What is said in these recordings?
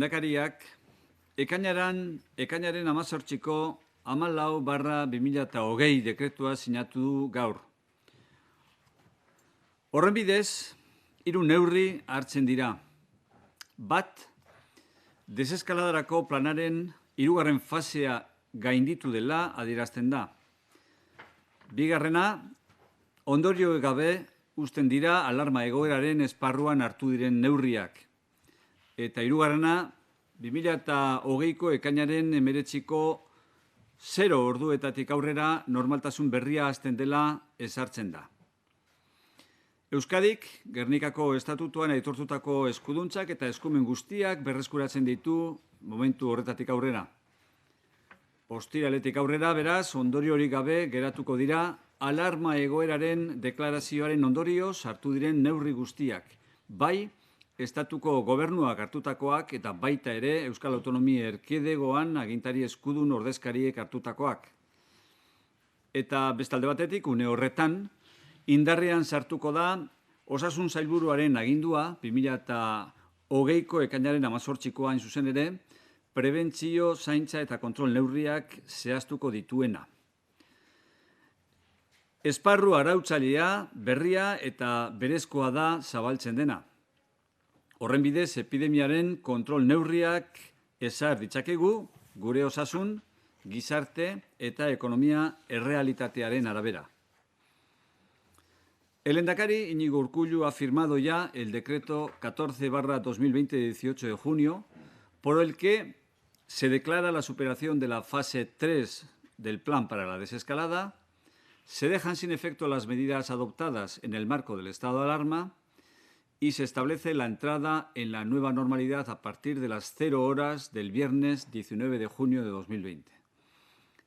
Lehendakariak ekainaren 18ko 14/2020 dekretua sinatu du gaur. Horren bidez, 3 neurri hartzen dira. Bat, deseskaladarako planaren 3. fasea gainditu dela adierazten da. Bigarrena, ondorio gabe uzten dira alarma egoeraren esparruan hartu diren neurriak. Eta hirugarrena, 2020ko ekainaren 19ko 0 orduetatik aurrera normaltasun berria hasten dela ezartzen da. Euskadik, Gernikako estatutuan aitortutako eskuduntzak eta eskumen guztiak berreskuratzen ditu momentu horretatik aurrera. Ostiraletik aurrera, beraz, ondoriorik gabe geratuko dira alarma egoeraren deklarazioaren ondorioz hartu diren neurri guztiak, bai Estatuko gobernuak hartutakoak eta baita ere Euskal Autonomia Erkidegoan agintari eskudun ordezkariek hartutakoak. Eta bestalde batetik, une horretan, indarrean sartuko da Osasun Sailburuaren agindua, 2020ko ekainaren 18koa hain zuzen ere, prebentzio, zaintza eta kontrol neurriak zehaztuko dituena. Esparru arautzailea, berria eta berezkoa da zabaltzen dena. Horren bidez, epidemiaren kontrol neurriak ezar ditzakegu gure osasun, gizarte eta ekonomia errealitatearen arabera. El Lehendakari Iñigo Urkullu ha firmado ya el decreto 14/2020 de 18 de junio, por el que se declara la superación de la fase 3 del plan para la desescalada, se dejan sin efecto las medidas adoptadas en el marco del estado de alarma y se establece la entrada en la nueva normalidad a partir de las 0 horas del viernes 19 de junio de 2020.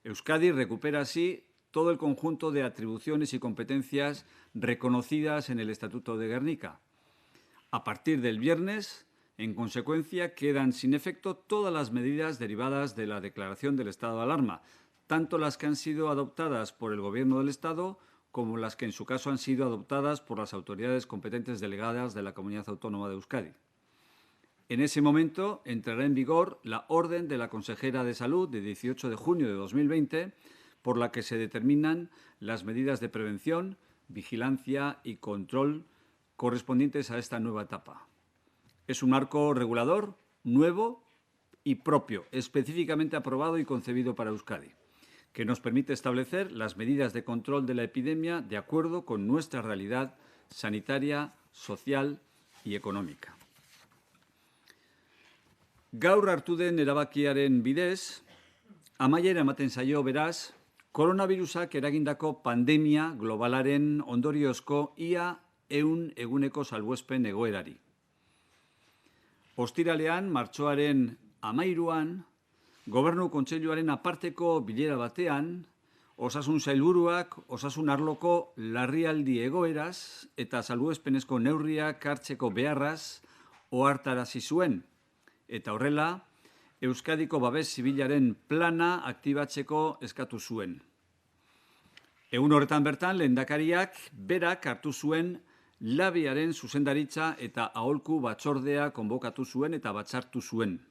Euskadi recupera así todo el conjunto de atribuciones y competencias reconocidas en el Estatuto de Gernika. A partir del viernes, en consecuencia, quedan sin efecto todas las medidas derivadas de la declaración del estado de alarma, tanto las que han sido adoptadas por el Gobierno del Estado como las que en su caso han sido adoptadas por las autoridades competentes delegadas de la Comunidad Autónoma de Euskadi. En ese momento entrará en vigor la orden de la consejera de Salud de 18 de junio de 2020, por la que se determinan las medidas de prevención, vigilancia y control correspondientes a esta nueva etapa. Es un marco regulador nuevo y propio, específicamente aprobado y concebido para Euskadi, que nos permite establecer las medidas de control de la epidemia de acuerdo con nuestra realidad sanitaria, social y económica. Gaur hartu den erabakiaren bidez, amaiera ematen zaio beraz, koronavirusak eragindako pandemia globalaren ondoriozko ia 100 eguneko salbuespen egoerari. Ostiralean, martxoaren 13an, Gobernu Kontseiluaren aparteko bilera batean, Osasun Sailburuak osasun arloko larrialdi egoeraz eta salbuespenezko neurriak hartzeko beharraz ohartarazi zuen, eta horrela, Euskadiko babes zibilaren plana aktibatzeko eskatu zuen. Egun horretan bertan, lehendakariak berak hartu zuen labiaren zuzendaritza eta aholku batzordea konbokatu zuen eta batzartu zuen.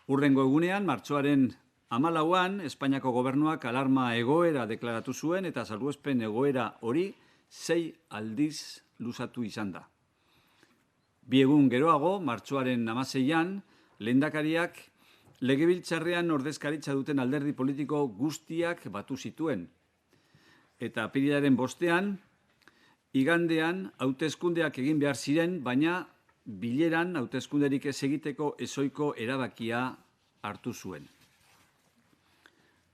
Hurrengo egunean, martxoaren 14an, Espainiako gobernuak alarma egoera deklaratu zuen eta salbuespen egoera hori 6 aldiz luzatu izan da. 2 egun geroago, martxoaren 16an, lehendakariak legebiltzarrean ordezkaritza duten alderdi politiko guztiak batu zituen. Eta apirilaren 5ean, igandean, hauteskundeak egin behar ziren, baina bileran hauteskunderik ez egiteko ezohiko erabakia hartu zuen.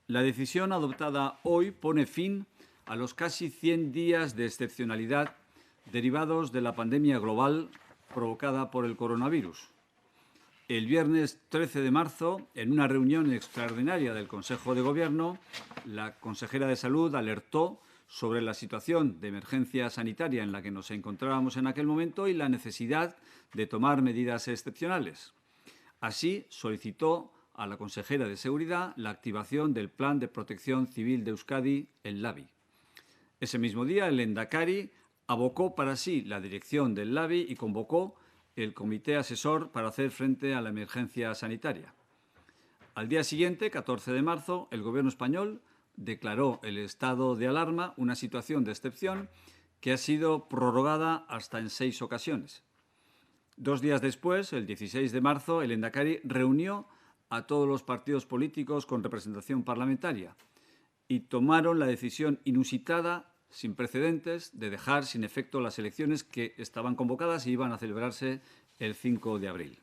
La decisión adoptada hoy pone fin a los casi 100 días de excepcionalidad derivados de la pandemia global provocada por el coronavirus. El viernes 13 de marzo, en una reunión extraordinaria del Consejo de Gobierno, la consejera de Salud alertó sobre la situación de emergencia sanitaria en la que nos encontrábamos en aquel momento y la necesidad de tomar medidas excepcionales. Así, solicitó a la consejera de Seguridad la activación del Plan de Protección Civil de Euskadi, el LABI. Ese mismo día, el Lehendakari abocó para sí la dirección del LABI y convocó el comité asesor para hacer frente a la emergencia sanitaria. Al día siguiente, 14 de marzo, el Gobierno español declaró el estado de alarma, una situación de excepción que ha sido prorrogada hasta en 6 ocasiones. 2 días después, el 16 de marzo, el Lehendakari reunió a todos los partidos políticos con representación parlamentaria y tomaron la decisión inusitada, sin precedentes, de dejar sin efecto las elecciones que estaban convocadas y iban a celebrarse el 5 de abril.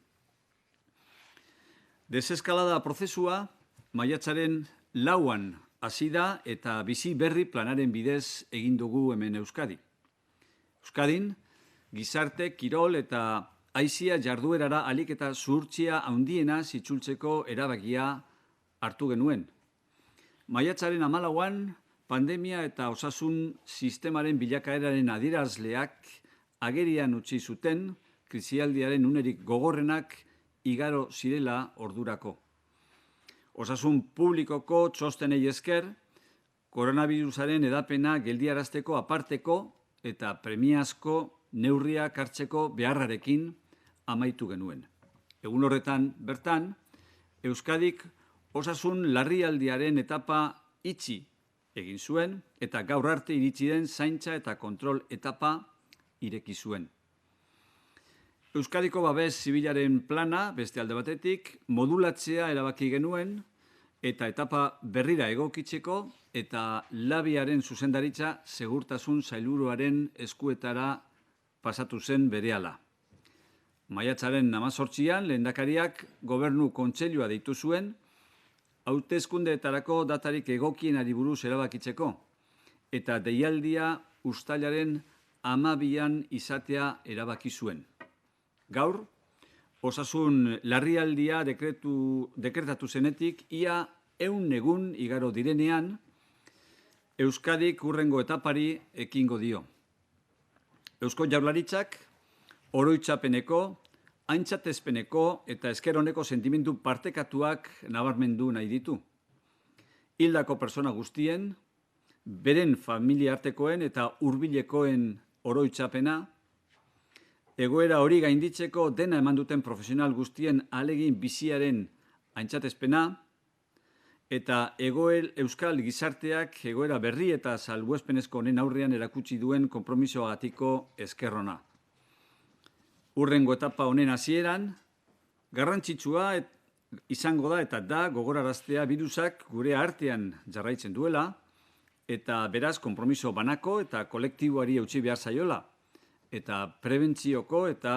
Deseskalada prozesua, maiatzaren 4an hasi da eta bizi berri planaren bidez egin dugu hemen Euskadi. Euskadin, gizarte, kirol eta aizia jarduerara ahalik eta zuhurtzia handiena itzultzeko erabakia hartu genuen. Maiatzaren 14an, pandemia eta osasun sistemaren bilakaeraren adierazleak agerian utzi zuten krisialdiaren unerik gogorrenak igaro zirela ordurako. Osasun publikoko txostenei esker, koronavirusaren edapena geldiarazteko aparteko eta premiazko neurriak hartzeko beharrarekin amaitu genuen. Egun horretan bertan, Euskadik osasun larrialdiaren etapa itxi egin zuen eta gaur arte iritsi den zaintza eta kontrol etapa ireki zuen. Euskadiko babes zibilaren plana, beste alde batetik, modulatzea erabaki genuen eta etapa berrira egokitzeko eta labiaren zuzendaritza segurtasun sailburuaren eskuetara pasatu zen berehala. Maiatzaren 18an Lehendakariak Gobernu Kontseilua deitu zuen, hauteskundeetarako datarik egokienari buruz erabakitzeko eta deialdia uztailaren 12an izatea erabaki zuen. Gaur, osasun larrialdia dekretatu zenetik ia 100 egun igaro direnean, Euskadik hurrengo etapari ekingo dio. Eusko Jaurlaritzak oroitzapeneko, aintzatezpeneko eta esker oneko sentimendu partekatuak nabarmendu nahi ditu. Hildako pertsona guztien, beren familia artekoen eta hurbilekoen oroitzapena, egoera hori gainditzeko dena eman duten profesional guztien ahalegin biziaren aintzatezpena eta euskal gizarteak egoera berri eta salbuespenezko honen aurrean erakutsi duen konpromisoagatiko eskerrona. Hurrengo etapa honen hasieran, garrantzitsua izango da eta da gogoraraztea birusak gure artean jarraitzen duela eta beraz konpromiso banako eta kolektiboari eutsi behar zaiola eta prebentzioko eta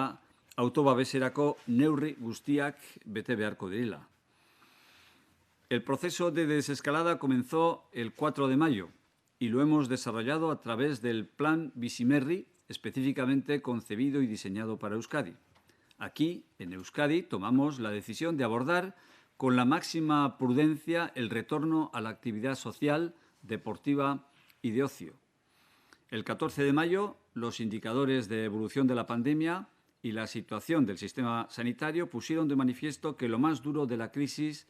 autobabeserako neurri guztiak bete beharko direla. El proceso de desescalada comenzó el 4 de mayo y lo hemos desarrollado a través del Plan Bizimerri, específicamente concebido y diseñado para Euskadi. Aquí, en Euskadi, tomamos la decisión de abordar con la máxima prudencia el retorno a la actividad social, deportiva y de ocio. El 14 de mayo, los indicadores de evolución de la pandemia y la situación del sistema sanitario pusieron de manifiesto que lo más duro de la crisis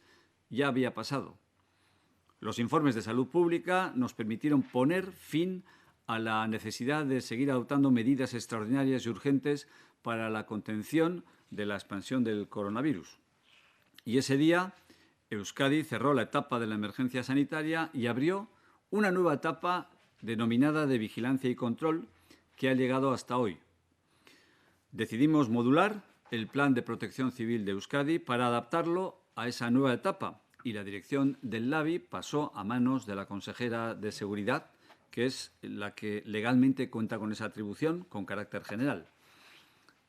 ya había pasado. Los informes de salud pública nos permitieron poner fin a la necesidad de seguir adoptando medidas extraordinarias y urgentes para la contención de la expansión del coronavirus. Y ese día, Euskadi cerró la etapa de la emergencia sanitaria y abrió una nueva etapa denominada de vigilancia y control que ha llegado hasta hoy. Decidimos modular el Plan de Protección Civil de Euskadi para adaptarlo a esa nueva etapa y la dirección del LABI pasó a manos de la consejera de Seguridad, que es la que legalmente cuenta con esa atribución con carácter general.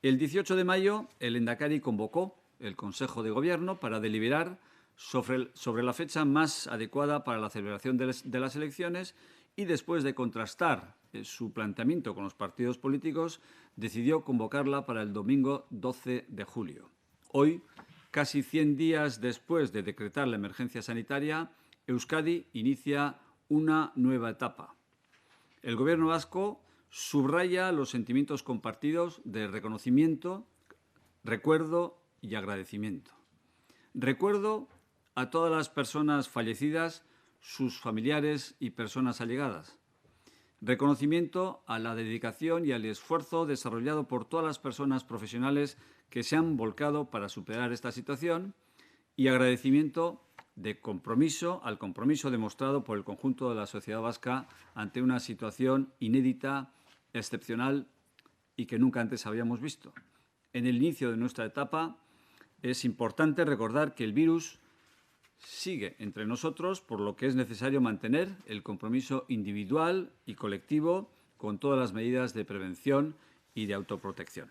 El 18 de mayo, el Lehendakari convocó el Consejo de Gobierno para deliberar sobre la fecha más adecuada para la celebración de las elecciones y después de contrastar su planteamiento con los partidos políticos, decidió convocarla para el domingo 12 de julio. Hoy, casi 100 días después de decretar la emergencia sanitaria, Euskadi inicia una nueva etapa. El Gobierno vasco subraya los sentimientos compartidos de reconocimiento, recuerdo y agradecimiento. Recuerdo a todas las personas fallecidas, sus familiares y personas allegadas. Reconocimiento a la dedicación y al esfuerzo desarrollado por todas las personas profesionales que se han volcado para superar esta situación y agradecimiento al compromiso demostrado por el conjunto de la sociedad vasca ante una situación inédita, excepcional y que nunca antes habíamos visto. En el inicio de nuestra etapa es importante recordar que el virus sigue entre nosotros, por lo que es necesario mantener el compromiso individual y colectivo con todas las medidas de prevención y de autoprotección.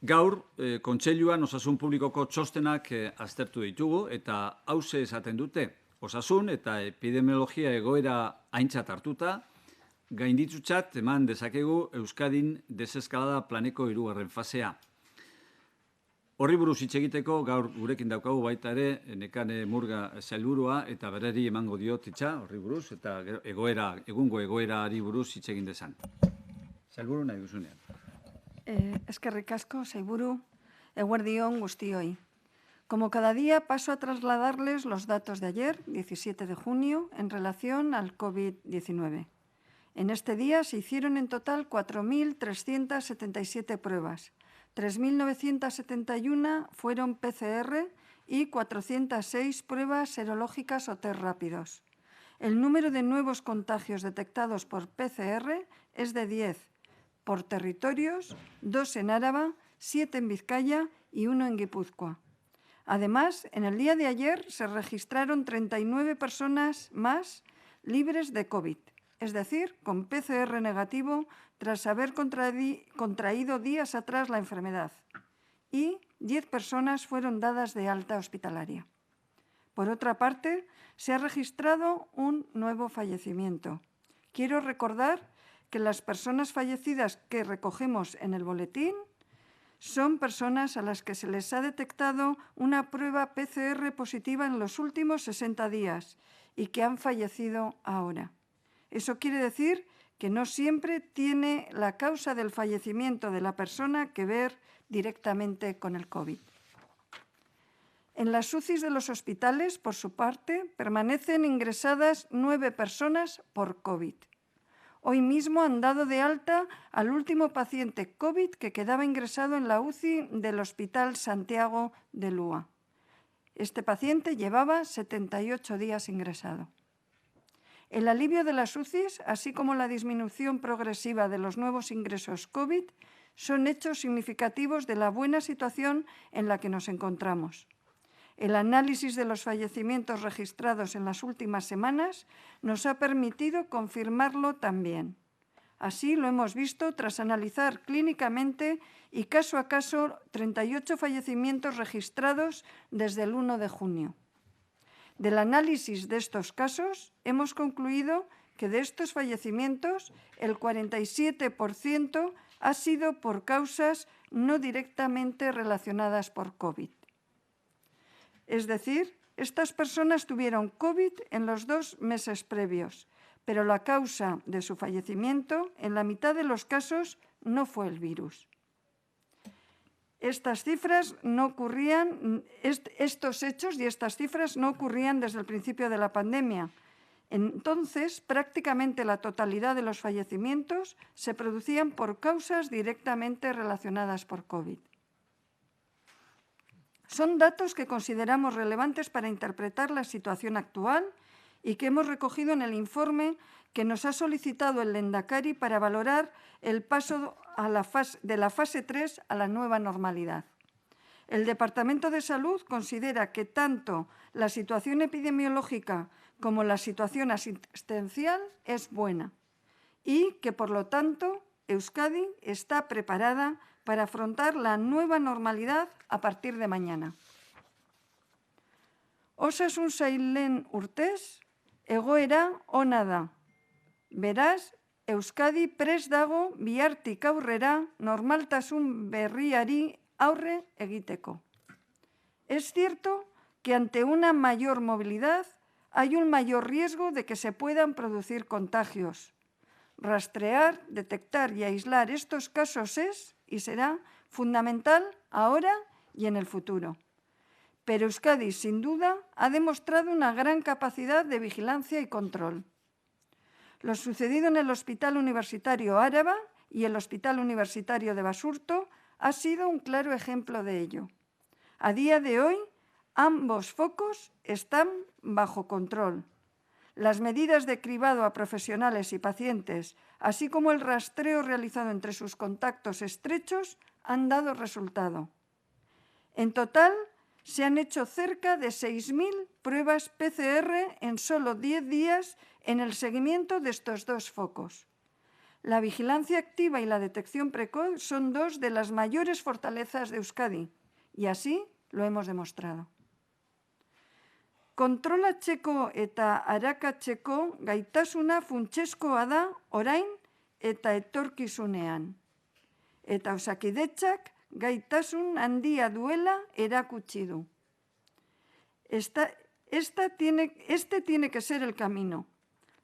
Gaur, Kontseiluan osasun publikoko txostenak aztertu ditugu eta hauxe esaten dute. Osasun eta epidemiologia egoera aintzat hartuta, gainditutzat eman dezakegu Euskadin deseskalada planeko 3. fasea. Horri buruz hitz egiteko gaur gurekin daukagu baita ere Nekane Murga sailburua eta berari emango diot hitza horri buruz eta egungo egoerari buruz hitz egin dezan. Sailburu nahi duzunean. Eskerrik asko, sailburu, eguerdi on guztioi. Como cada día paso a trasladarles los datos de ayer, 17 de junio, en relación al COVID-19. En este día se hicieron en total 4.377 pruebas. 3.971 fueron PCR y 406 pruebas serológicas o test rápidos. El número de nuevos contagios detectados por PCR es de 10, por territorios, 2 en Áraba, 7 en Vizcaya y 1 en Guipúzcoa. Además, en el día de ayer se registraron 39 personas más libres de COVID, es decir, con PCR negativo tras haber contraído días atrás la enfermedad, y 10 personas fueron dadas de alta hospitalaria. Por otra parte, se ha registrado un nuevo fallecimiento. Quiero recordar que las personas fallecidas que recogemos en el boletín son personas a las que se les ha detectado una prueba PCR positiva en los últimos 60 días y que han fallecido ahora. Eso quiere decir que no siempre tiene la causa del fallecimiento de la persona que ver directamente con el COVID. En las UCIs de los hospitales, por su parte, permanecen ingresadas 9 personas por COVID. Hoy mismo han dado de alta al último paciente COVID que quedaba ingresado en la UCI del Hospital Santiago de Lúa. Este paciente llevaba 78 días ingresado. El alivio de las UCIs, así como la disminución progresiva de los nuevos ingresos COVID, son hechos significativos de la buena situación en la que nos encontramos. El análisis de los fallecimientos registrados en las últimas semanas nos ha permitido confirmarlo también. Así lo hemos visto tras analizar clínicamente y caso a caso 38 fallecimientos registrados desde el 1 de junio. Del análisis de estos casos hemos concluido que de estos fallecimientos el 47% ha sido por causas no directamente relacionadas por COVID. Es decir, estas personas tuvieron COVID en los 2 meses previos, pero la causa de su fallecimiento, en la mitad de los casos, no fue el virus. Estos hechos y estas cifras no ocurrían desde el principio de la pandemia. Entonces, prácticamente la totalidad de los fallecimientos se producían por causas directamente relacionadas por COVID. Son datos que consideramos relevantes para interpretar la situación actual y que hemos recogido en el informe que nos ha solicitado el Lehendakari para valorar el paso de la fase 3 a la nueva normalidad. El Departamento de Salud considera que tanto la situación epidemiológica como la situación asistencial es buena y que, por lo tanto, Euskadi está preparada para afrontar la nueva normalidad a partir de mañana. Osasun sailen urtez, egoera ona da. Beraz, Euskadi prest dago bihartik aurrera normaltasun berriari aurre egiteko. Es cierto que ante una mayor movilidad hay un mayor riesgo de que se puedan producir contagios. Rastrear, detectar y aislar estos casos es y será fundamental ahora y en el futuro. Pero Euskadi, sin duda, ha demostrado una gran capacidad de vigilancia y control. Lo sucedido en el Hospital Universitario Áraba y el Hospital Universitario de Basurto ha sido un claro ejemplo de ello. A día de hoy, ambos focos están bajo control. Las medidas de cribado a profesionales y pacientes, así como el rastreo realizado entre sus contactos estrechos, han dado resultado. En total, se han hecho cerca de 6.000 pruebas PCR en solo 10 días en el seguimiento de estos dos focos. La vigilancia activa y la detección precoz son dos de las mayores fortalezas de Euskadi, y así lo hemos demostrado. Kontrolatzeko eta arakatzeko gaitasuna funtsezkoa da orain eta etorkizunean. Eta Osakidetzak gaitasun handia duela erakutsi du. Este tiene que ser el camino.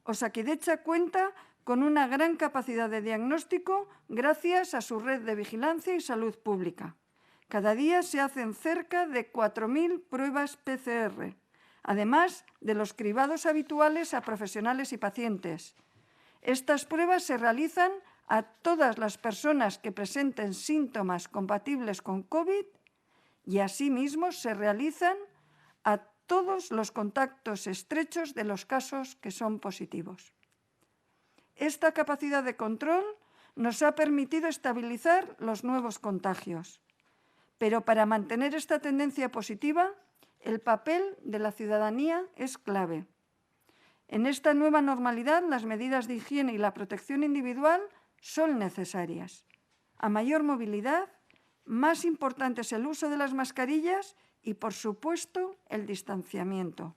Osakidetza cuenta con una gran capacidad de diagnóstico gracias a su red de vigilancia y salud pública. Cada día se hacen cerca de 4.000 pruebas PCR, además de los cribados habituales a profesionales y pacientes. Estas pruebas se realizan a todas las personas que presenten síntomas compatibles con COVID y asimismo se realizan a todos los contactos estrechos de los casos que son positivos. Esta capacidad de control nos ha permitido estabilizar los nuevos contagios. Pero para mantener esta tendencia positiva, el papel de la ciudadanía es clave. En esta nueva normalidad, las medidas de higiene y la protección individual son necesarias. A mayor movilidad, más importante es el uso de las mascarillas y, por supuesto, el distanciamiento.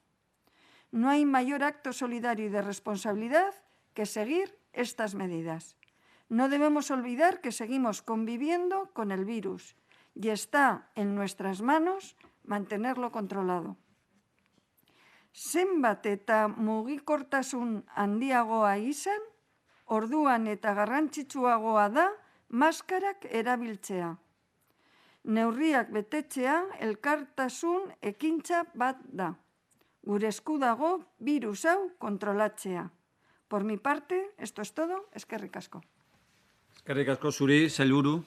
No hay mayor acto solidario y de responsabilidad que seguir estas medidas. No debemos olvidar que seguimos conviviendo con el virus y está en nuestras manos mantenerlo controlado. Zenbat eta mugikortasun handiagoa izan, orduan eta garrantzitsuagoa da maskarak erabiltzea. Neurriak betetzea elkartasun ekintza bat da. Gure esku dago virus hau kontrolatzea. Por mi parte, esto es todo. Eskerrik asko. Eskerrik asko zuri, sailburu.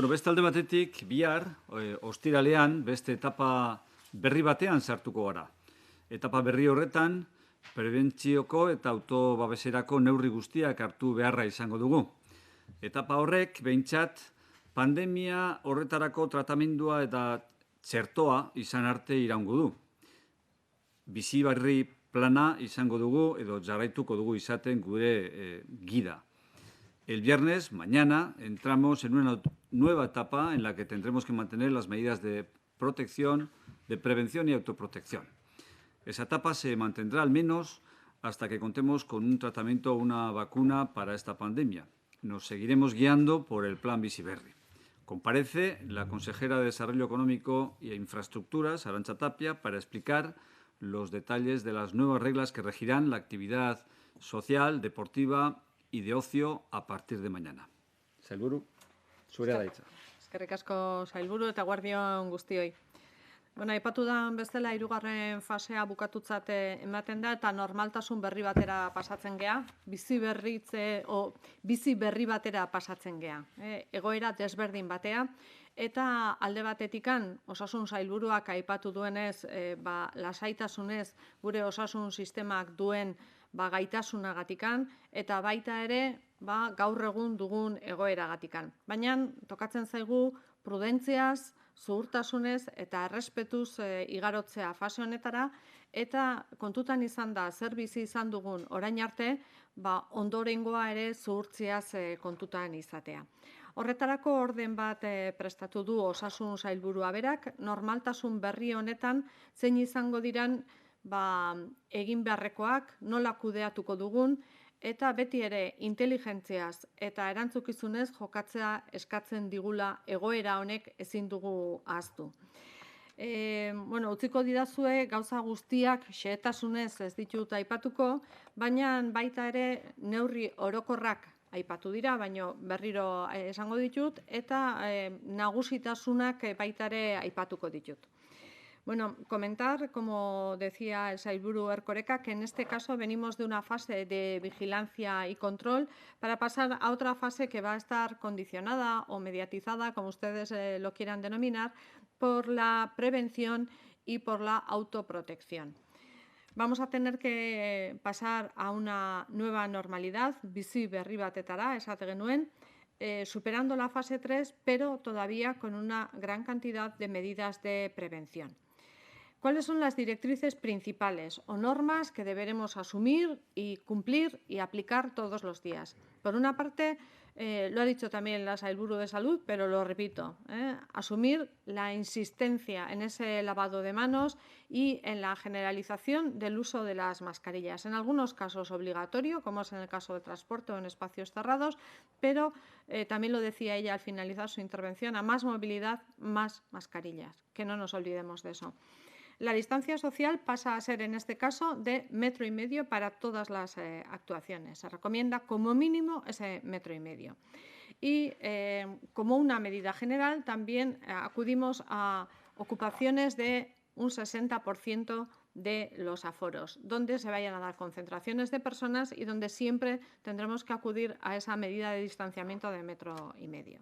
Beste alde batetik, bihar, ostiralean, beste etapa berri batean sartuko gara. Etapa berri horretan, prebentzioko eta autobabeserako neurri guztiak hartu beharra izango dugu. Etapa horrek, behintzat, pandemia horretarako tratamendua eta txertoa izan arte iraungo du. Bizi berri plana izango dugu edo jarraituko dugu izaten gure gida. El viernes, mañana, entramos en una nueva etapa en la que tendremos que mantener las medidas de protección, de prevención y autoprotección. Esa etapa se mantendrá al menos hasta que contemos con un tratamiento o una vacuna para esta pandemia. Nos seguiremos guiando por el Plan Bizi Berri. Comparece la consejera de Desarrollo Económico e Infraestructuras, Arantxa Tapia, para explicar los detalles de las nuevas reglas que regirán la actividad social, deportiva y de ocio a partir de mañana. Sailburu, zurea da hitza. Eskerrik asko sailburu eta eguerdion guztioi. Aipatu da bezala hirugarren fasea bukatutzat ematen da eta normaltasun berri batera pasatzen gea, bizi berri batera pasatzen gea, egoera desberdin batea. Eta alde batetikan, osasun sailburuak aipatu duenez, lasaitasunez gure osasun sistemak duen gaitasunagatikan, eta baita ere gaur egun dugun egoeragatikan. Baina tokatzen zaigu prudentziaz, zuhurtasunez eta errespetuz igarotzea fase honetara, eta kontutan izan da zer bizi izan dugun orain arte, ondorengoa ere zuhurtziaz kontutan izatea. Horretarako orden bat prestatu du osasun sailburua berak, normaltasun berri honetan zein izango diran egin beharrekoak, nola kudeatuko dugun, eta beti ere inteligentziaz eta erantzukizunez jokatzea eskatzen digula egoera honek ezin dugu ahaztu. Utziko didazue gauza guztiak xehetasunez ez ditut aipatuko, baina baita ere neurri orokorrak aipatu dira, baina berriro esango ditut, eta nagusitasunak baita ere aipatuko ditut. Bueno, comentar, como decía el Sailburu Erkoreka, que en este caso venimos de una fase de vigilancia y control para pasar a otra fase que va a estar condicionada o mediatizada, como ustedes lo quieran denominar, por la prevención y por la autoprotección. Vamos a tener que pasar a una nueva normalidad, bizi berri batetara, esate genuen, superando la fase 3, pero todavía con una gran cantidad de medidas de prevención. ¿Cuáles son las directrices principales o normas que deberemos asumir y cumplir y aplicar todos los días? Por una parte, lo ha dicho también la Sailburu de Salud, pero lo repito, asumir la insistencia en ese lavado de manos y en la generalización del uso de las mascarillas. En algunos casos obligatorio, como es en el caso del transporte o en espacios cerrados, pero también lo decía ella al finalizar su intervención, a más movilidad, más mascarillas. Que no nos olvidemos de eso. La distancia social pasa a ser, en este caso, de 1,5 metros para todas las actuaciones. Se recomienda como mínimo ese 1,5 metros. Y como una medida general, también acudimos a ocupaciones de un 60% de los aforos, donde se vayan a dar concentraciones de personas y donde siempre tendremos que acudir a esa medida de distanciamiento de 1,5 metros.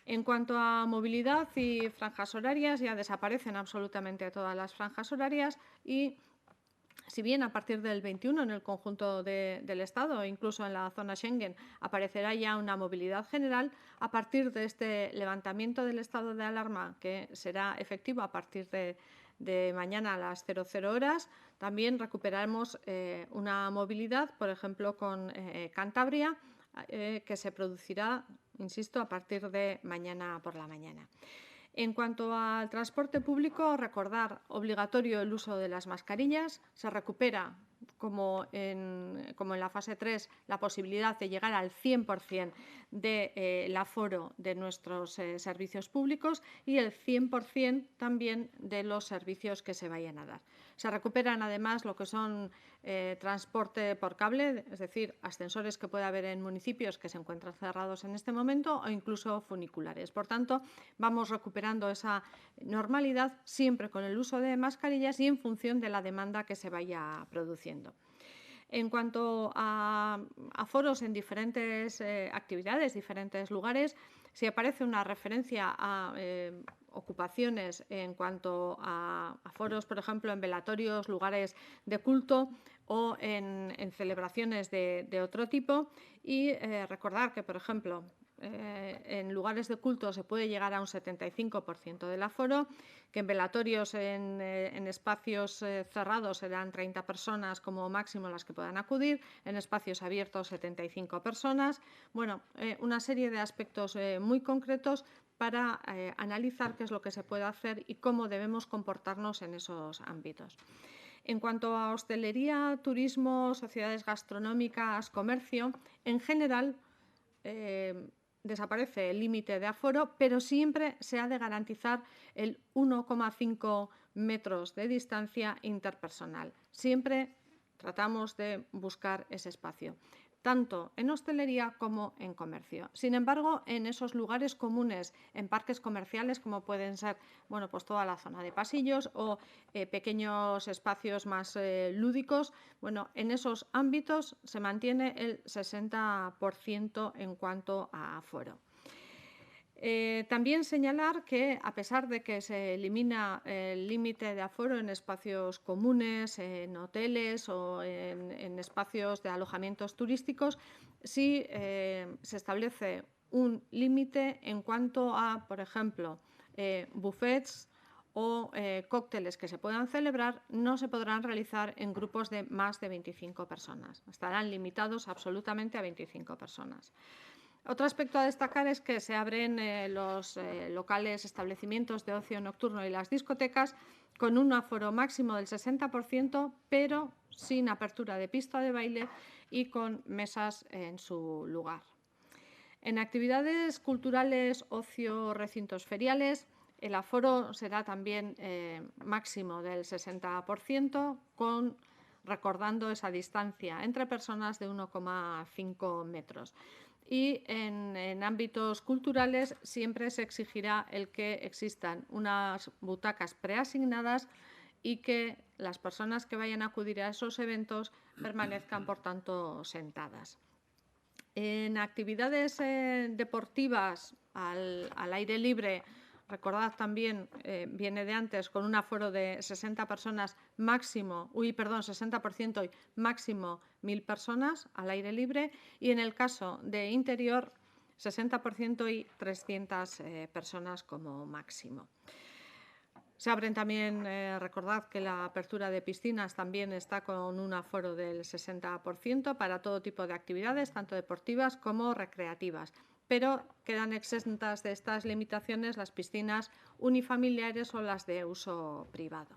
En cuanto a movilidad y franjas horarias, ya desaparecen absolutamente todas las franjas horarias y si bien a partir del 21 en el conjunto del Estado, incluso en la zona Schengen, aparecerá ya una movilidad general, a partir de este levantamiento del estado de alarma, que será efectivo a partir de mañana a las 00 horas, también recuperaremos una movilidad, por ejemplo, con Cantabria, que se producirá, insisto, a partir de mañana por la mañana. En cuanto al transporte público, recordar obligatorio el uso de las mascarillas. Se recupera, como en la fase 3, la posibilidad de llegar al 100% del aforo de nuestros servicios públicos y el 100% también de los servicios que se vayan a dar. Se recuperan además lo que son transporte por cable, es decir, ascensores que puede haber en municipios que se encuentran cerrados en este momento o incluso funiculares. Por tanto, vamos recuperando esa normalidad siempre con el uso de mascarillas y en función de la demanda que se vaya produciendo. En cuanto a aforos en diferentes actividades, diferentes lugares, si aparece una referencia a ocupaciones en cuanto a aforos, por ejemplo, en velatorios, lugares de culto o en celebraciones de otro tipo, y recordar que, por ejemplo, en lugares de culto se puede llegar a un 75% del aforo, que en velatorios en espacios cerrados serán 30 personas como máximo las que puedan acudir, en espacios abiertos 75 personas. Bueno, una serie de aspectos muy concretos para analizar qué es lo que se puede hacer y cómo debemos comportarnos en esos ámbitos. En cuanto a hostelería, turismo, sociedades gastronómicas, comercio, en general desaparece el límite de aforo, pero siempre se ha de garantizar el 1,5 metros de distancia interpersonal. Siempre tratamos de buscar ese espacio, tanto en hostelería como en comercio. Sin embargo, en esos lugares comunes, en parques comerciales, como pueden ser pues toda la zona de pasillos o pequeños espacios más lúdicos, en esos ámbitos se mantiene el 60% en cuanto a aforo. También señalar que, a pesar de que se elimina el límite de aforo en espacios comunes, en hoteles o en espacios de alojamientos turísticos, sí se establece un límite en cuanto a, por ejemplo, buffets o cócteles que se puedan celebrar, no se podrán realizar en grupos de más de 25 personas. Estarán limitados absolutamente a 25 personas. Otro aspecto a destacar es que se abren los locales, establecimientos de ocio nocturno y las discotecas con un aforo máximo del 60%, pero sin apertura de pista de baile y con mesas en su lugar. En actividades culturales, ocio, recintos feriales, el aforo será también máximo del 60%, recordando esa distancia entre personas de 1,5 metros. y en ámbitos culturales siempre se exigirá el que existan unas butacas preasignadas y que las personas que vayan a acudir a esos eventos permanezcan, por tanto, sentadas. En actividades deportivas al aire libre, recordad también, viene de antes, con un aforo de 60 personas máximo, 60% y máximo 1.000 personas al aire libre, y en el caso de interior, 60% y 300 personas como máximo. Se abren también, recordad que la apertura de piscinas también está con un aforo del 60% para todo tipo de actividades, tanto deportivas como recreativas. Pero quedan exentas de estas limitaciones las piscinas unifamiliares o las de uso privado.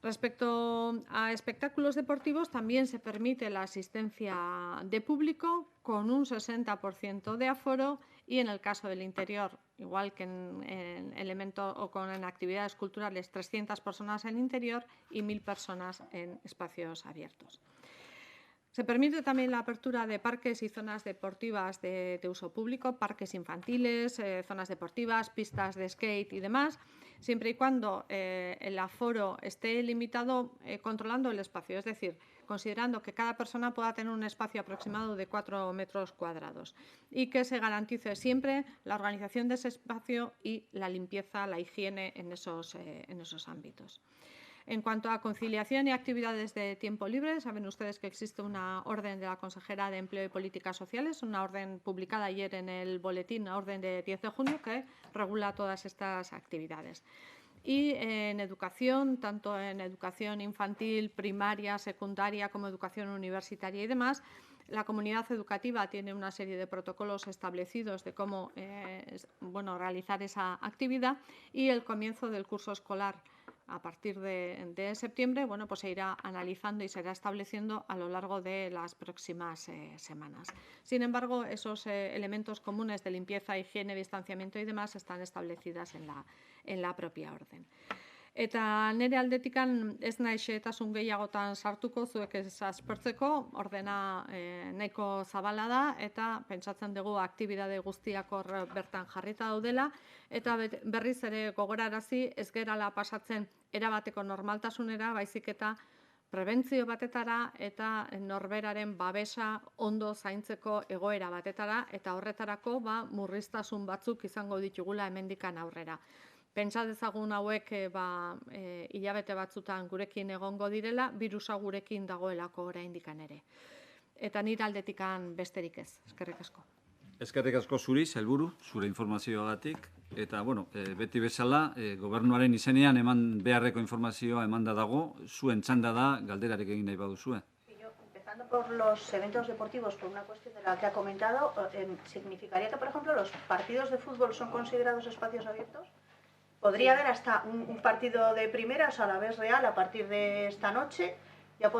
Respecto a espectáculos deportivos, también se permite la asistencia de público con un 60% de aforo, y en el caso del interior, igual que en actividades culturales, 300 personas en interior y 1.000 personas en espacios abiertos. Se permite también la apertura de parques y zonas deportivas de uso público, parques infantiles, zonas deportivas, pistas de skate y demás, siempre y cuando el aforo esté limitado, controlando el espacio, es decir, considerando que cada persona pueda tener un espacio aproximado de 4 metros cuadrados y que se garantice siempre la organización de ese espacio y la limpieza, la higiene en esos ámbitos. En cuanto a conciliación y actividades de tiempo libre, saben ustedes que existe una orden de la consejera de Empleo y Políticas Sociales, una orden publicada ayer en el boletín, una orden de 10 de junio, que regula todas estas actividades. Y en educación, tanto en educación infantil, primaria, secundaria, como educación universitaria y demás, la comunidad educativa tiene una serie de protocolos establecidos de cómo realizar esa actividad, y el comienzo del curso escolar a partir de septiembre, pues se irá analizando y se irá estableciendo a lo largo de las próximas semanas. Sin embargo, esos elementos comunes de limpieza, higiene, distanciamiento y demás están establecidas en la propia orden. Eta nire aldetikan ez naiz xehetasun gehiagotan sartuko zuek ez aspertzeko, ordena nahiko zabala da eta pentsatzen dugu aktibitate guztiak hor bertan jarrita daudela, eta berriz ere gogorarazi ez gerala pasatzen erabateko normaltasunera, baizik eta prebentzio batetara eta norberaren babesa ondo zaintzeko egoera batetara, eta horretarako murriztasun batzuk izango ditugula hemendikan aurrera. Pentsa dezagun hauek hilabete batzutan gurekin egongo direla, birusa gurekin dagoelako oraindikan ere. Eta nire aldetikan besterik ez. Eskerrik asko. Eskerrik asko zuri, sailburu, zure informazioagatik. Eta, beti bezala, gobernuaren izenean eman beharreko informazioa emanda dago, zuen txanda da, galderarek egin nahi baduzue. Empezando por los eventos deportivos, por una cuestión de la que ha comentado, ¿significaría que, por ejemplo, los partidos de fútbol son considerados espacios abiertos? Podría haber hasta un partido de primeras a la vez real a partir de esta noche. Ya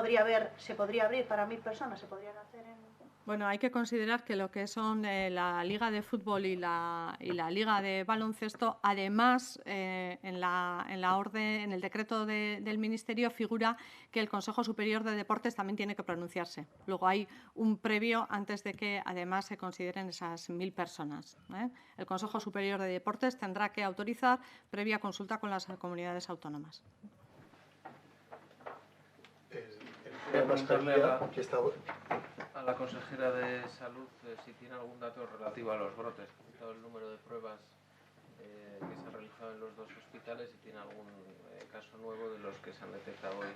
se podría abrir para 1.000 personas, se podrían hacer en... Bueno, hay que considerar que lo que son la Liga de Fútbol y la Liga de Baloncesto, además, en la orden, en el decreto del Ministerio figura que el Consejo Superior de Deportes también tiene que pronunciarse. Luego hay un previo antes de que, además, se consideren esas 1.000 personas. El Consejo Superior de Deportes tendrá que autorizar previa consulta con las comunidades autónomas. Preguntarle a la consejera de Salud si tiene algún dato relativo a los brotes, dado el número de pruebas que se han realizado en los dos hospitales, y tiene algún caso nuevo de los que se han detectado hoy.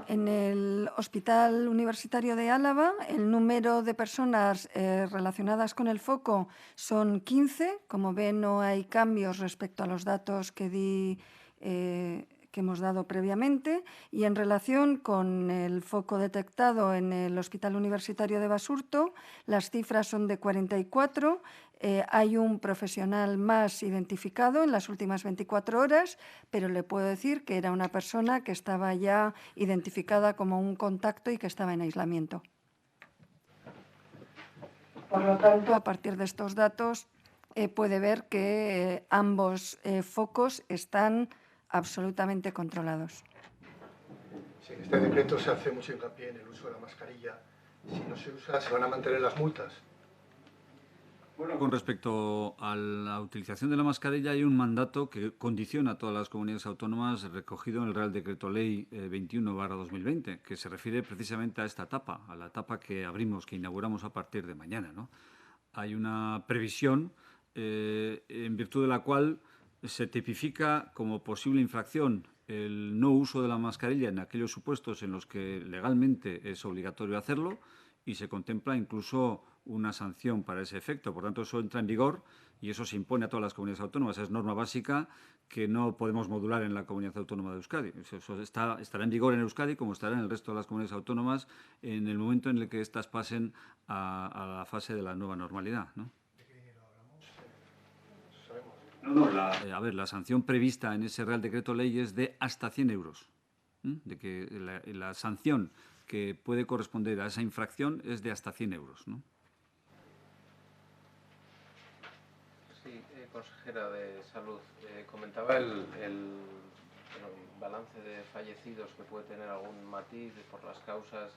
En el Hospital Universitario de Álava, el número de personas relacionadas con el foco son 15. Como ven, no hay cambios respecto a los datos que hemos dado previamente, y en relación con el foco detectado en el Hospital Universitario de Basurto, las cifras son de 44. Hay un profesional más identificado en las últimas 24 horas, pero le puedo decir que era una persona que estaba ya identificada como un contacto y que estaba en aislamiento. Por lo tanto, a partir de estos datos, puede ver que ambos focos están absolutamente controlados. Sí, en este decreto se hace mucho hincapié en el uso de la mascarilla Si no se usa, ¿se van a mantener las multas? Bueno, con respecto a la utilización de la mascarilla, hay un mandato que condiciona a todas las comunidades autónomas recogido en el Real Decreto Ley 21/2020, que se refiere precisamente a esta etapa, a la etapa que abrimos, que inauguramos a partir de mañana, ¿no? Hay una previsión en virtud de la cual se tipifica como posible infracción el no uso de la mascarilla en aquellos supuestos en los que legalmente es obligatorio hacerlo y se contempla incluso una sanción para ese efecto. Por tanto, eso entra en vigor y eso se impone a todas las comunidades autónomas. Es norma básica que no podemos modular en la Comunidad Autónoma de Euskadi. Eso estará en vigor en Euskadi como estará en el resto de las comunidades autónomas en el momento en el que éstas pasen a la fase de la nueva normalidad, ¿no? ¿De qué dinero hablamos? La sanción prevista en ese Real Decreto Ley es de hasta 100 euros. De que la sanción que puede corresponder a esa infracción es de hasta 100 euros, ¿no? Sí, consejera de Salud, comentaba el balance de fallecidos que puede tener algún matiz por las causas.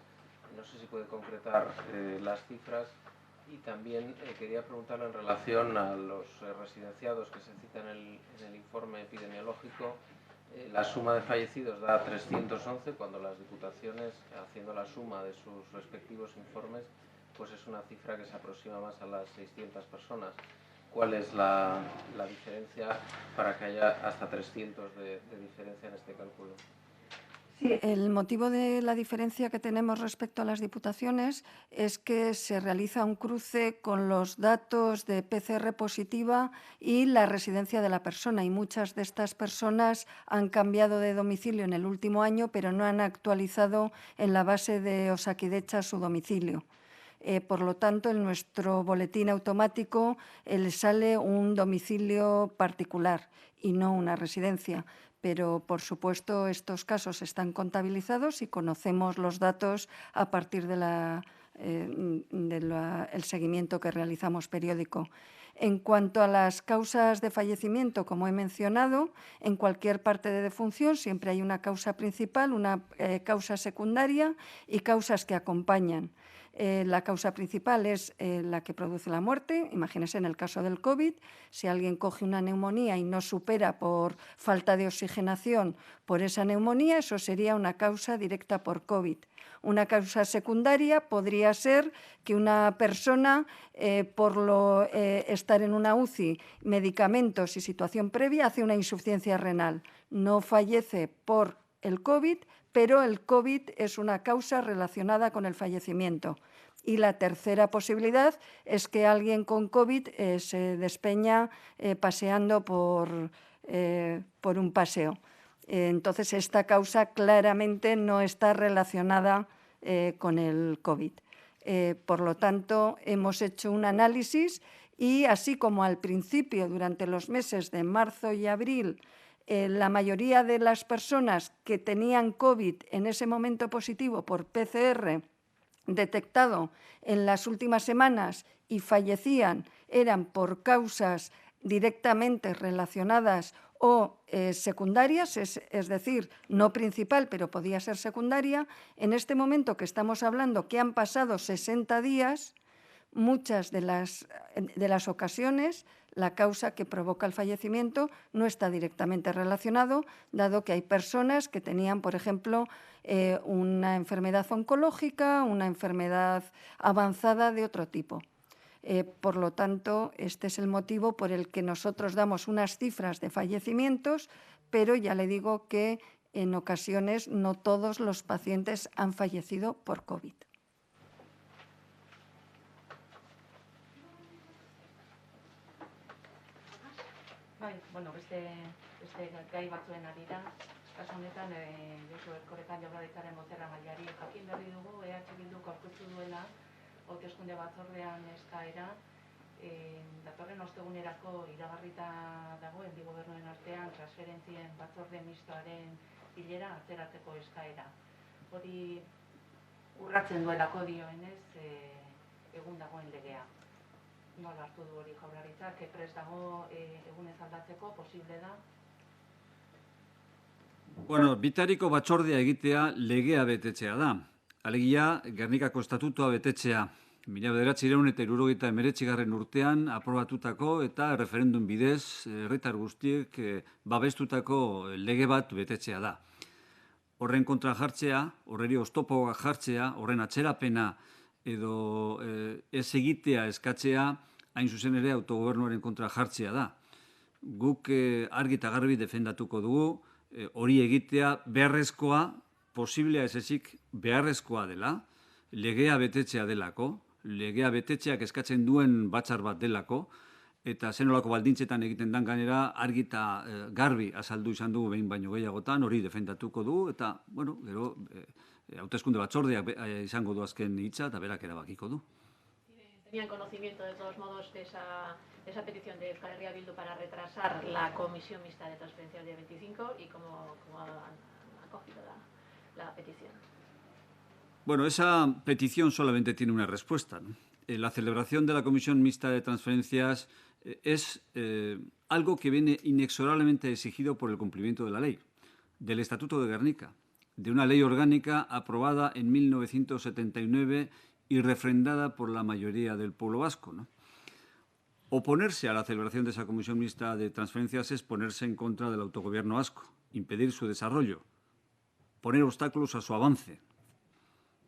No sé si puede concretar las cifras. Y también quería preguntarle en relación a los residenciados que se citan en el informe epidemiológico. La suma de fallecidos da 311, cuando las diputaciones, haciendo la suma de sus respectivos informes, pues es una cifra que se aproxima más a las 600 personas. ¿Cuál es la diferencia para que haya hasta 300 de diferencia en este cálculo? Sí, el motivo de la diferencia que tenemos respecto a las diputaciones es que se realiza un cruce con los datos de PCR positiva y la residencia de la persona, y muchas de estas personas han cambiado de domicilio en el último año, pero no han actualizado en la base de Osakidetza su domicilio. Por lo tanto, en nuestro boletín automático le sale un domicilio particular y no una residencia. Pero, por supuesto, estos casos están contabilizados y conocemos los datos a partir del seguimiento que realizamos periódico. En cuanto a las causas de fallecimiento, como he mencionado, en cualquier parte de defunción siempre hay una causa principal, una causa secundaria y causas que acompañan. La causa principal es la que produce la muerte. Imagínense en el caso del COVID, si alguien coge una neumonía y no supera por falta de oxigenación por esa neumonía, eso sería una causa directa por COVID. Una causa secundaria podría ser que una persona, por estar en una UCI, medicamentos y situación previa, hace una insuficiencia renal. No fallece por el COVID, pero el COVID es una causa relacionada con el fallecimiento. Y la tercera posibilidad es que alguien con COVID se despeña paseando por un paseo. Entonces, esta causa claramente no está relacionada con el COVID. Por lo tanto, hemos hecho un análisis y, así como al principio, durante los meses de marzo y abril, la mayoría de las personas que tenían COVID en ese momento positivo por PCR detectado en las últimas semanas y fallecían eran por causas directamente relacionadas o secundarias, es decir, no principal, pero podía ser secundaria. En este momento que estamos hablando, que han pasado 60 días, muchas de las ocasiones la causa que provoca el fallecimiento no está directamente relacionado, dado que hay personas que tenían, por ejemplo, una enfermedad oncológica, una enfermedad avanzada de otro tipo. Por lo tanto, este es el motivo por el que nosotros damos unas cifras de fallecimientos, pero ya le digo que en ocasiones no todos los pacientes han fallecido por COVID. Bueno, beste gai batzuen arira, kasu honetan Josu Erkoreka Jaurlaritzaren bozeramaileari jakin berri dugu Bilduk aurkeztu duela hauteskunde batzordean eskaera, datorren ostegunerako iragarrita dagoen bi gobernuen artean transferentzien batzorde mistoaren bilera atzeratzeko eskaera. Hori urratzen duelako dioenez egun dagoen legea. Nola hartu du hori Jaurlaritzak, prest dago egunez aldatzeko, posible da? Bueno, bitariko batzordea egitea legea betetzea da. Alegia, Gernikako estatutua betetzea. 1979 urtean aprobatutako eta referendum bidez herritar guztiek babestutako lege bat betetzea da. Horren kontra jartzea, horreri oztopoa jartzea, horren atxerapena edo ez egitea eskatzea, hain zuzen ere autogobernuaren kontra jartzea da. Guk argi eta garbi defendatuko dugu, hori egitea beharrezkoa, posiblea ez ezik beharrezkoa dela, legea betetzea delako, legea betetzeak eskatzen duen batzar bat delako, eta zenolako baldintzetan egiten dan gainera argi eta garbi azaldu izan dugu behin baino gehiagotan, hori defendatuko du, eta, bueno, gero, hauteskunde batzordeak izango du azken hitza eta berak erabakiko du. ¿Tenían conocimiento de todos modos de esa petición de Euskal Herria Bildu para retrasar la comisión mixta de transferencias del día 25 y cómo han acogido la petición? Bueno, esa petición solamente tiene una respuesta, ¿no? La celebración de la Comisión Mixta de Transferencias es algo que viene inexorablemente exigido por el cumplimiento de la ley, del Estatuto de Gernika, de una ley orgánica aprobada en 1979 y refrendada por la mayoría del pueblo vasco, ¿no? Oponerse a la celebración de esa Comisión Mixta de Transferencias es ponerse en contra del autogobierno vasco, impedir su desarrollo, poner obstáculos a su avance.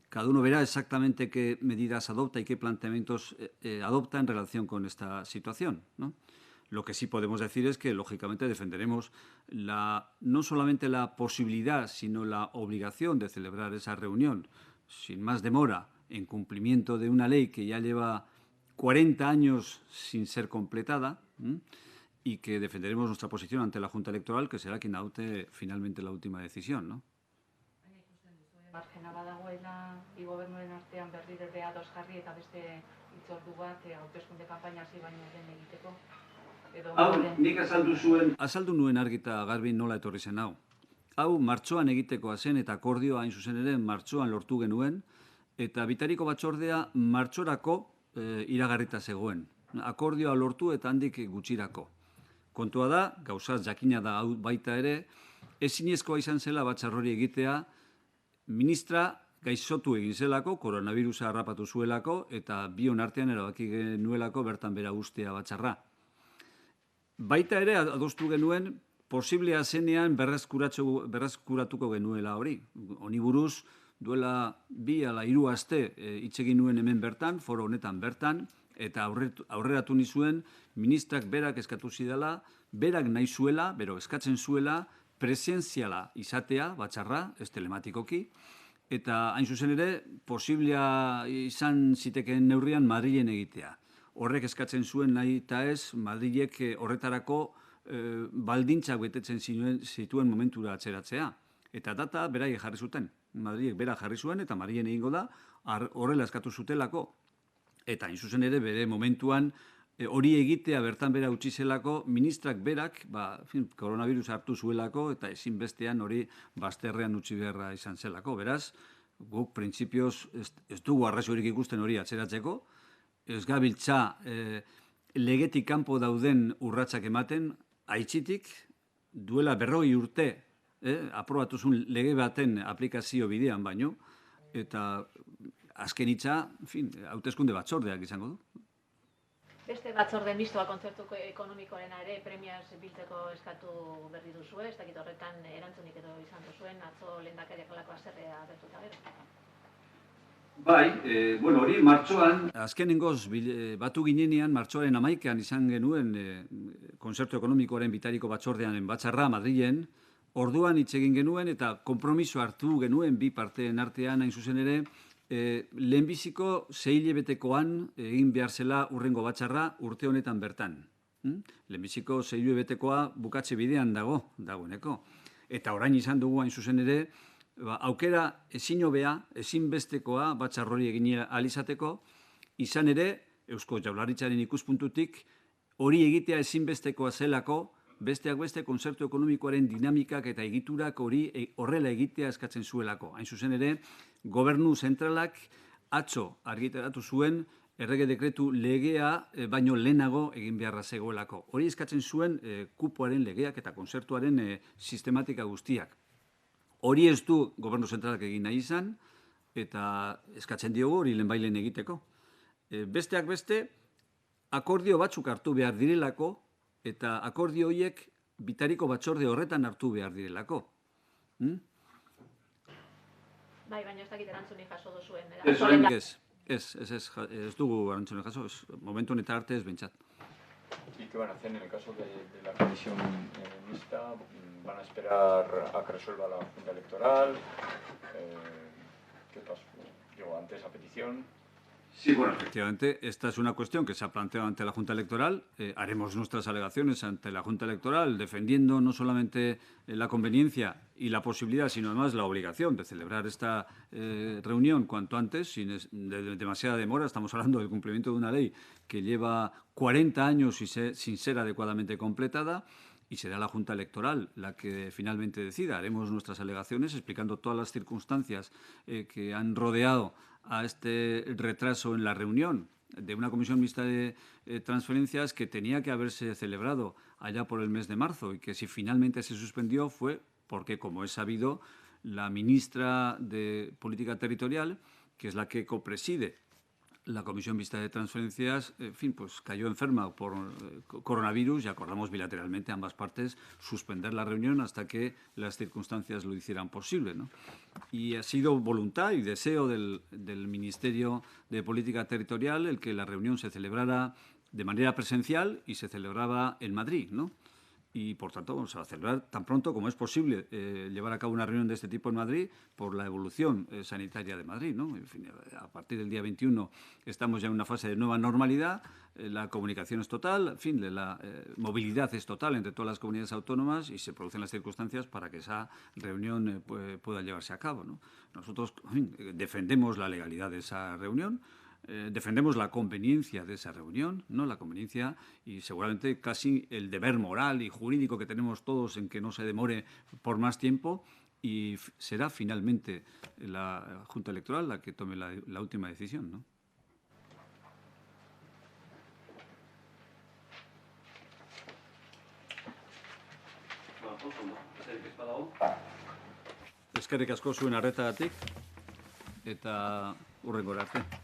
Cada uno verá exactamente qué medidas adopta y qué planteamientos adopta en relación con esta situación, ¿no? Lo que sí podemos decir es que, lógicamente, defenderemos no solamente la posibilidad, sino la obligación de celebrar esa reunión sin más demora, en cumplimiento de una ley que ya lleva 40 años sin ser completada, y que defenderemos nuestra posición ante la Junta Electoral, que será quien adopte finalmente la última decisión, ¿no? Margena badagoela, igobernuen artean berriro ere ados jarri eta beste hitzordu bat hauteskunde kanpaina hasi baino lehen egiteko. Nik azaldu nuen argi eta garbi nola etorri zen hau. Hau martxoan egitekoa zen eta akordioa hain zuzen ere martxoan lortu genuen, eta bitariko batzordea martxorako iragarrita zegoen. Akordioa lortu eta handik gutxirako. Kontua da, gauzaz jakina da hau baita ere, ezinezkoa izan zela batzar hori egitea, ministra gaixotu egin zelako, koronavirusa harrapatu zuelako, eta bion artean erabaki genuelako bertan bera ustea batzarra. Baita ere, adostu genuen, posiblea zenean berreskuratuko genuela hori. Honi buruz, duela 2 ala 3 aste hitz egin nuen hemen bertan, foro honetan bertan, eta aurreratu nizuen, ministrak berak eskatu zidala, berak nahi zuela, bero eskatzen zuela, presentziala izatea, batzarra, ez telematikoki, eta hain zuzen ere, posiblea izan zitekeen neurrian Madrilen egitea. Horrek eskatzen zuen nahi eta ez, Madrilek horretarako baldintzak betetzen zituen momentura atzeratzea. Eta data berai jarri zuten. Madrilek bera jarri zuen eta Madrilen egingo da, horrela eskatu zutelako. Eta hain zuzen ere, bere momentuan, hori egitea bertan bera utzi zelako, ministrak berak, koronavirus hartu zuelako, eta ezinbestean hori bazterrean utzi beharra izan zelako. Beraz, guk printzipioz ez dugu arrazoirik ikusten hori atzeratzeko, ez gabiltza legetik kanpo dauden urratsak ematen, aitzitik, duela 40 urte, aprobatuzun lege baten aplikazio bidean baino, eta azken hitza, hauteskunde batzordeak izango du. Beste batzorde mistoa kontzertu ekonomikoarena ere premiaz biltzeko eskatu berri duzue, ez dakit horretan erantzunik edo izan duzuen, atzo lehendakariak halako haserrea agertuta gero. Bai, hori martxoan, azkenengoz batu ginenean, martxoaren 11an izan genuen kontzertu ekonomikoaren bitariko batzordean batzarra Madrilen, orduan hitz egin genuen eta konpromiso hartu genuen bi parteen artean hain zuzen ere, lehenbiziko 6 hilabetekoan egin behar zela urrengo batzarra urte honetan bertan. Lehenbiziko 6 hilabetekoa bukatze bidean dagoeneko. Eta orain izan dugu hain zuzen ere, aukera ezin hobea, ezinbestekoa batzar hori egin ahal izateko, izan ere, Eusko Jaurlaritzaren ikuspuntutik, hori egitea ezinbestekoa zelako, besteak beste kontzertu ekonomikoaren dinamikak eta egiturak hori horrela egitea eskatzen zuelako. Hain zuzen ere, gobernu zentralak atzo argitaratu zuen errege dekretu legea baino lehenago egin beharra zegoelako. Hori eskatzen zuen kupoaren legeak eta kontzertuaren sistematika guztiak. Hori ez du gobernu zentralak egin nahi izan, eta eskatzen diogu hori lehenbailen egiteko. Besteak beste, akordio batzuk hartu behar direlako, eta akordio horiek bitariko batzorde horretan hartu behar direlako. Bai, baina ez dakit erantzunik jaso duzuen. Ez dugu erantzunik jaso, momentu honetan arte ez bentsat. ¿Y qué van a hacer en el caso de la comisión mixta? ¿Van a esperar a que resuelva la Junta Electoral? ¿Qué pasa? Digo, ante esa petición. Sí, bueno, efectivamente, esta es una cuestión que se ha planteado ante la Junta Electoral. Haremos nuestras alegaciones ante la Junta Electoral, defendiendo no solamente la conveniencia y la posibilidad, sino además la obligación de celebrar esta reunión cuanto antes, sin demasiada demora. Estamos hablando del cumplimiento de una ley que lleva 40 años sin ser adecuadamente completada. Y será la Junta Electoral la que finalmente decida. Haremos nuestras alegaciones explicando todas las circunstancias que han rodeado a este retraso en la reunión de una comisión mixta de transferencias que tenía que haberse celebrado allá por el mes de marzo y que si finalmente se suspendió fue porque, como es sabido, la ministra de Política Territorial, que es la que copreside la Comisión Mixta de Transferencias, en fin, pues cayó enferma por coronavirus y acordamos bilateralmente ambas partes suspender la reunión hasta que las circunstancias lo hicieran posible, ¿no? Y ha sido voluntad y deseo del Ministerio de Política Territorial el que la reunión se celebrara de manera presencial y se celebraba en Madrid, ¿no? Y, por tanto, vamos a celebrar tan pronto como es posible llevar a cabo una reunión de este tipo en Madrid por la evolución sanitaria de Madrid, ¿no? En fin, a partir del día 21 estamos ya en una fase de nueva normalidad, la comunicación es total, en fin, la movilidad es total entre todas las comunidades autónomas y se producen las circunstancias para que esa reunión pueda llevarse a cabo, ¿no? Nosotros, en fin, defendemos la legalidad de esa reunión. Defendemos la conveniencia de esa reunión, ¿no? La conveniencia y seguramente casi el deber moral y jurídico que tenemos todos en que no se demore por más tiempo y será finalmente la Junta Electoral la que tome la última decisión, ¿no? Eskerrik asko zuen arretagatik eta hurrengora arte.